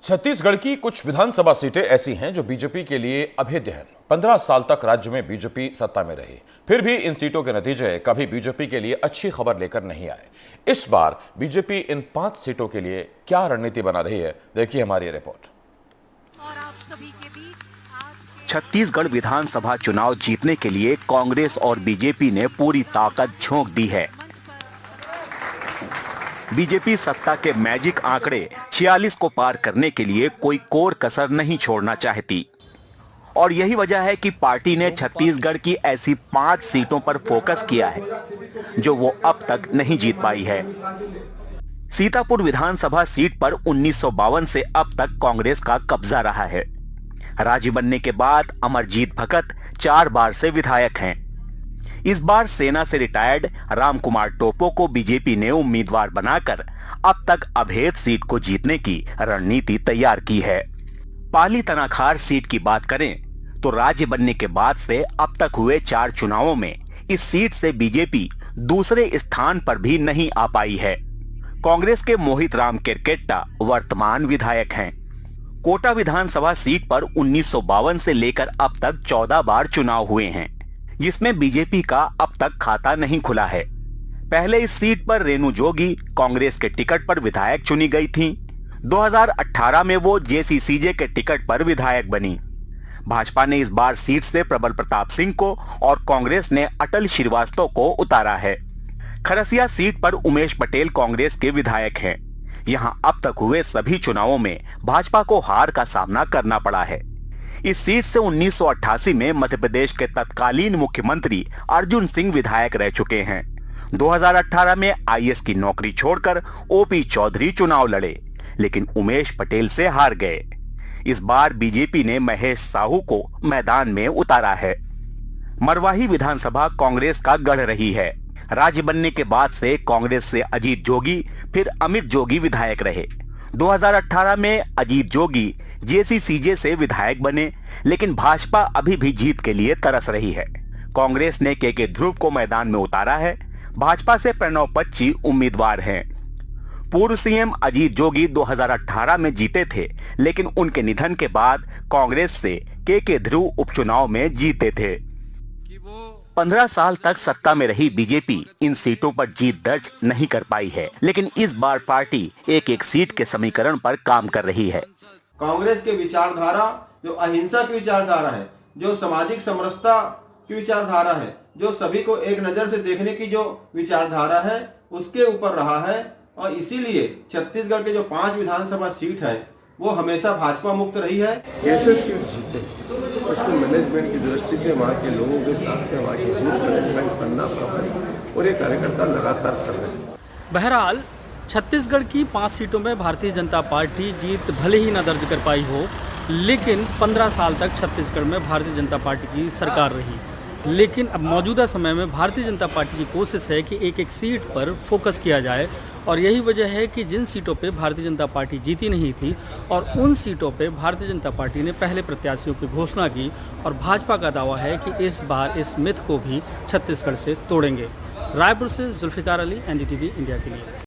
छत्तीसगढ़ की कुछ विधानसभा सीटें ऐसी हैं जो बीजेपी के लिए अभेद्य हैं। 15 साल तक राज्य में बीजेपी सत्ता में रही, फिर भी इन सीटों के नतीजे कभी बीजेपी के लिए अच्छी खबर लेकर नहीं आए। इस बार बीजेपी इन 5 सीटों के लिए क्या रणनीति बना रही है, देखिए हमारी रिपोर्ट। छत्तीसगढ़ विधानसभा चुनाव जीतने के लिए कांग्रेस और बीजेपी ने पूरी ताकत झोंक दी है। बीजेपी सत्ता के मैजिक आंकड़े 46 को पार करने के लिए कोई कोर कसर नहीं छोड़ना चाहती और यही वजह है कि पार्टी ने छत्तीसगढ़ की ऐसी 5 सीटों पर फोकस किया है जो वो अब तक नहीं जीत पाई है। सीतापुर विधानसभा सीट पर 1952 से अब तक कांग्रेस का कब्जा रहा है। राज्य बनने के बाद अमरजीत भगत 4 बार से विधायक हैं। इस बार सेना से रिटायर्ड रामकुमार टोपो को बीजेपी ने उम्मीदवार बनाकर अब तक अभेद सीट को जीतने की रणनीति तैयार की है। पाली तनाखार सीट की बात करें तो राज्य बनने के बाद से अब तक हुए 4 चुनावों में इस सीट से बीजेपी दूसरे स्थान पर भी नहीं आ पाई है। कांग्रेस के मोहित राम केरकेट्टा वर्तमान विधायक हैं। कोटा विधानसभा सीट पर 1952 से लेकर अब तक 14 बार चुनाव हुए हैं, जिसमें बीजेपी का अब तक खाता नहीं खुला है। पहले इस सीट पर रेणु जोगी कांग्रेस के टिकट पर विधायक चुनी गई थीं। 2018 में वो जेसीसीजे के टिकट पर विधायक बनी। भाजपा ने इस बार सीट से प्रबल प्रताप सिंह को और कांग्रेस ने अटल श्रीवास्तव को उतारा है। खरसिया सीट पर उमेश पटेल कांग्रेस के विधायक हैं। यहां अब तक हुए सभी चुनावों में भाजपा को हार का सामना करना पड़ा है। इस सीट से 1988 में मध्य प्रदेश के तत्कालीन मुख्यमंत्री अर्जुन सिंह विधायक रह चुके हैं। 2018 में आईएएस की नौकरी छोड़कर ओपी चौधरी चुनाव लड़े, लेकिन उमेश पटेल से हार गए। इस बार बीजेपी ने महेश साहू को मैदान में उतारा है। मरवाही विधानसभा कांग्रेस का गढ़ रही है। राज्य बनने के बाद से कांग्रेस से अजीत जोगी फिर अमित जोगी विधायक रहे। 2018 में अजीत जोगी जेसीसीजे से विधायक बने, लेकिन भाजपा अभी भी जीत के लिए तरस रही है। कांग्रेस ने के ध्रुव को मैदान में उतारा है। भाजपा से प्रणव पच्ची उम्मीदवार हैं। पूर्व सीएम अजीत जोगी 2018 में जीते थे, लेकिन उनके निधन के बाद कांग्रेस से के ध्रुव उपचुनाव में जीते थे। 15 साल तक सत्ता में रही बीजेपी इन सीटों पर जीत दर्ज नहीं कर पाई है, लेकिन इस बार पार्टी एक सीट के समीकरण पर काम कर रही है। कांग्रेस के विचारधारा जो अहिंसा की विचारधारा है, जो सामाजिक समरसता की विचारधारा है, जो सभी को एक नजर से देखने की जो विचारधारा है, उसके ऊपर रहा है और इसीलिए छत्तीसगढ़ के जो 5 विधानसभा सीट है वो हमेशा भाजपा मुक्त रही है। कैसे सीट जीते उसको मैनेजमेंट की दृष्टि से वहाँ के लोगों के साथ में वहाँ की बूथ मैनेजमेंट करना प्रभारी और ये कार्यकर्ता लगातार कर रहे हैं। बहरहाल छत्तीसगढ़ की 5 सीटों में भारतीय जनता पार्टी जीत भले ही न दर्ज कर पाई हो, लेकिन 15 साल तक छत्तीसगढ़ में भारतीय जनता पार्टी की सरकार रही। लेकिन अब मौजूदा समय में भारतीय जनता पार्टी की कोशिश है कि एक सीट पर फोकस किया जाए और यही वजह है कि जिन सीटों पे भारतीय जनता पार्टी जीती नहीं थी और उन सीटों पे भारतीय जनता पार्टी ने पहले प्रत्याशियों की घोषणा की और भाजपा का दावा है कि इस बार इस मिथ को भी छत्तीसगढ़ से तोड़ेंगे। रायपुर से जुल्फिकार अली, एनडीटीवी इंडिया के लिए।